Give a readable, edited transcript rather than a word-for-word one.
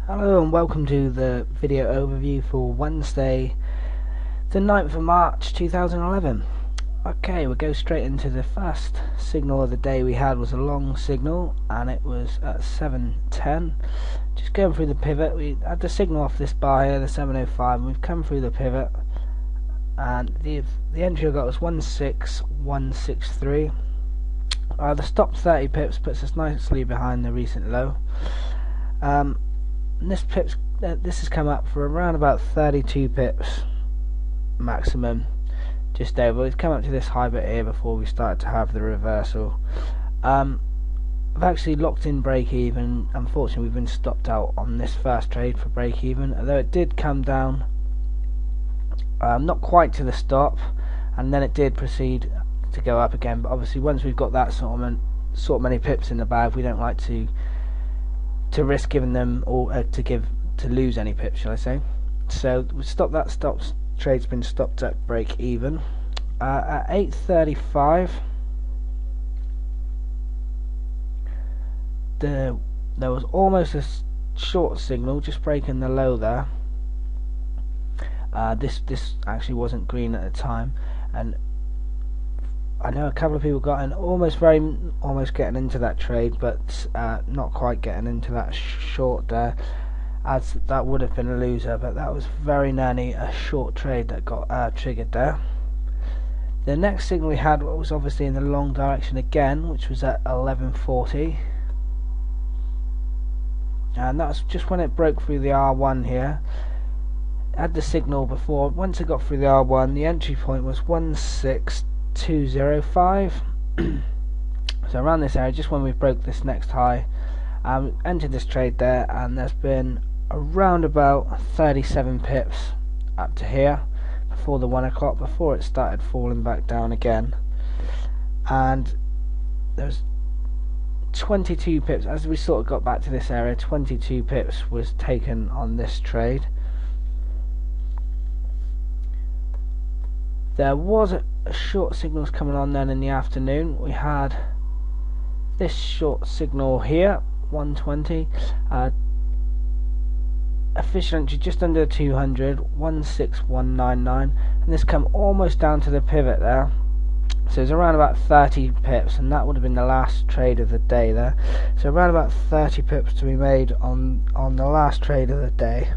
Hello and welcome to the video overview for Wednesday the 9th of March 2011. Okay, we'll go straight into the first signal of the day. We had was a long signal and it was at 7:10. Just going through the pivot, we had the signal off this bar here, the 705, and we've come through the pivot and the entry I got was 16163. The stop 30 pips puts us nicely behind the recent low. This has come up for around about 32 pips maximum, just over. We've come up to this high bit here before we started to have the reversal. I've actually locked in break even. Unfortunately, we've been stopped out on this first trade for break even, although it did come down not quite to the stop, and then it did proceed to go up again. But obviously once we've got that sort of many pips in the bag, we don't like to risk giving them, or to lose any pips, shall I say. So we stopped that. Trade's been stopped at break even. At 8:35 there was almost a short signal just breaking the low there. This actually wasn't green at the time, and I know a couple of people got in almost getting into that trade, but not quite getting into that short there, as that would have been a loser. But that was very nearly a short trade that got triggered there. The next signal we had was obviously in the long direction again, which was at 11:40, and that's just when it broke through the R1 here. It had the signal before. Once it got through the R1, the entry point was 16205. So around this area, just when we broke this next high, entered this trade there, and there's been around about 37 pips up to here before the 1 o'clock, before it started falling back down again. And there's 22 pips as we sort of got back to this area. 22 pips was taken on this trade. There was a short signals coming on then in the afternoon. We had this short signal here, 120, official entry just under 200, 16199, and this come almost down to the pivot there. So it's around about 30 pips, and that would have been the last trade of the day there. So around about 30 pips to be made on the last trade of the day.